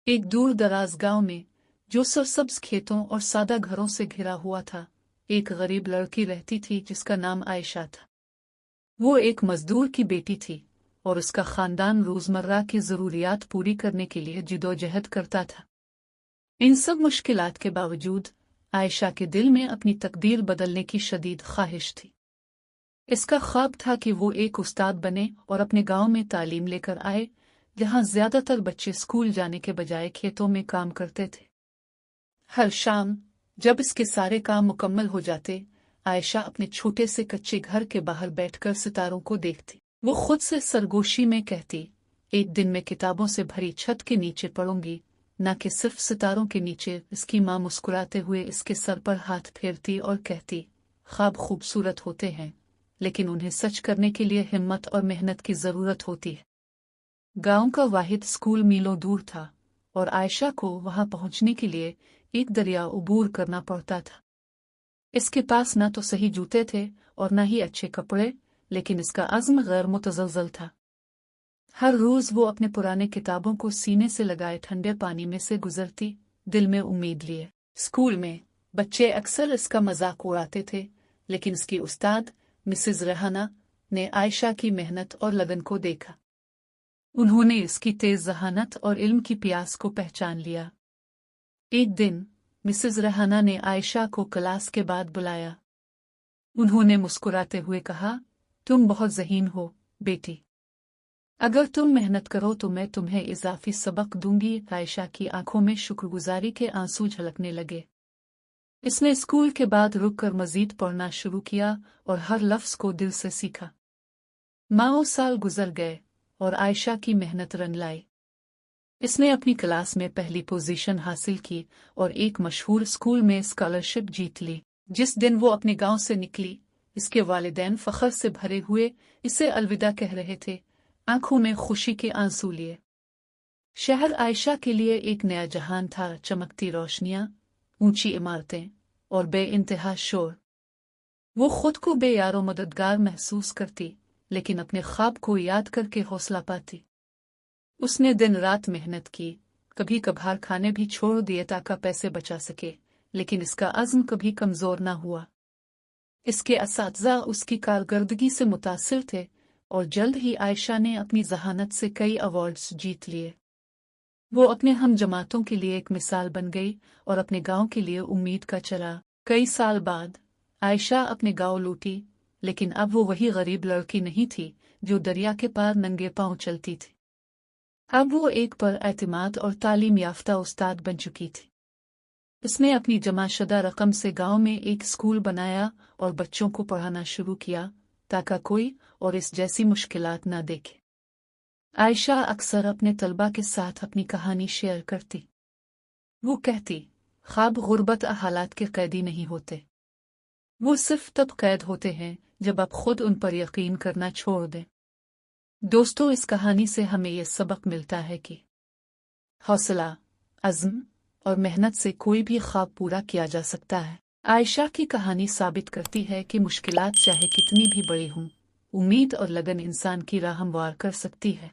एक दूर दराज गांव में, जो सरसब्ज खेतों और सादा घरों से घिरा हुआ था, एक गरीब लड़की रहती थी जिसका नाम आयशा था। वो एक मजदूर की बेटी थी और उसका खानदान रोजमर्रा की जरूरियात पूरी करने के लिए जिदोजहद करता था। इन सब मुश्किलात के बावजूद आयशा के दिल में अपनी तकदीर बदलने की शदीद ख्वाहिश थी। इसका ख्वाब था कि वो एक उस्ताद बने और अपने गांव में तालीम लेकर आए, जहां ज्यादातर बच्चे स्कूल जाने के बजाय खेतों में काम करते थे। हर शाम जब इसके सारे काम मुकम्मल हो जाते, आयशा अपने छोटे से कच्चे घर के बाहर बैठकर सितारों को देखती। वो खुद से सरगोशी में कहती, एक दिन मैं किताबों से भरी छत के नीचे पढ़ूंगी, न कि सिर्फ सितारों के नीचे। इसकी माँ मुस्कुराते हुए इसके सर पर हाथ फेरती और कहती, ख्वाब खूबसूरत होते हैं, लेकिन उन्हें सच करने के लिए हिम्मत और मेहनत की जरूरत होती है। गांव का वाहिद स्कूल मीलों दूर था और आयशा को वहां पहुंचने के लिए एक दरिया अबूर करना पड़ता था। इसके पास न तो सही जूते थे और न ही अच्छे कपड़े, लेकिन इसका अज़्म गैर मुतज़लज़ल था। हर रोज वो अपने पुराने किताबों को सीने से लगाए ठंडे पानी में से गुजरती, दिल में उम्मीद लिए। स्कूल में बच्चे अक्सर इसका मजाक उड़ाते थे, लेकिन इसकी उस्ताद मिसेज रेहाना ने आयशा की मेहनत और लगन को देखा। उन्होंने इसकी तेज ज़हानत और इल्म की प्यास को पहचान लिया। एक दिन मिसेज रेहाना ने आयशा को क्लास के बाद बुलाया। उन्होंने मुस्कुराते हुए कहा, तुम बहुत ज़हीन हो बेटी, अगर तुम मेहनत करो तो मैं तुम्हें इजाफी सबक दूंगी। आयशा की आंखों में शुक्रगुजारी के आंसू झलकने लगे। इसने स्कूल के बाद रुककर मजीद पढ़ना शुरू किया और हर लफ्ज़ को दिल से सीखा। माओ साल गुजर गए और आयशा की मेहनत रंग लाई। इसने अपनी क्लास में पहली पोजीशन हासिल की और एक मशहूर स्कूल में स्कॉलरशिप जीत ली। जिस दिन वो अपने गांव से निकली, इसके वालिदैन फख्र से भरे हुए इसे अलविदा कह रहे थे, आंखों में खुशी के आंसू लिए। शहर आयशा के लिए एक नया जहान था, चमकती रोशनियां, ऊंची इमारतें और बेइंतहा शोर। वो खुद को बेयारो मददगार महसूस करती, लेकिन अपने ख्वाब को याद करके हौसला पाती। उसने दिन रात मेहनत की, कभी कभार खाने भी छोड़ दिए ताकि पैसे बचा सके, लेकिन इसका अज़्म कभी कमजोर ना हुआ। इसके असातिज़ा उसकी कारकर्दगी से मुतासिर थे और जल्द ही आयशा ने अपनी ज़हानत से कई अवार्ड्स जीत लिए। वो अपने हम जमातों के लिए एक मिसाल बन गई और अपने गांव के लिए उम्मीद का चराग। कई साल बाद आयशा अपने गांव लौटी, लेकिन अब वो वही गरीब लड़की नहीं थी जो दरिया के पार नंगे पांव चलती थी। अब वो एक पर एतमाद और तालीम याफ्ता उस्ताद बन चुकी थी। इसने अपनी जमाशुदा रकम से गांव में एक स्कूल बनाया और बच्चों को पढ़ाना शुरू किया, ताकि कोई और इस जैसी मुश्किलात न देखे। आयशा अक्सर अपने तलबा के साथ अपनी कहानी शेयर करती। वो कहती, ख्वाब गुर्बत हालात के कैदी नहीं होते, वो सिर्फ तब कैद होते हैं जब आप खुद उन पर यकीन करना छोड़ दें। दोस्तों, इस कहानी से हमें यह सबक मिलता है कि हौसला, अज़्म और मेहनत से कोई भी ख्वाब पूरा किया जा सकता है। आयशा की कहानी साबित करती है कि मुश्किलात चाहे कितनी भी बड़ी हों, उम्मीद और लगन इंसान की राह हमवार कर सकती है।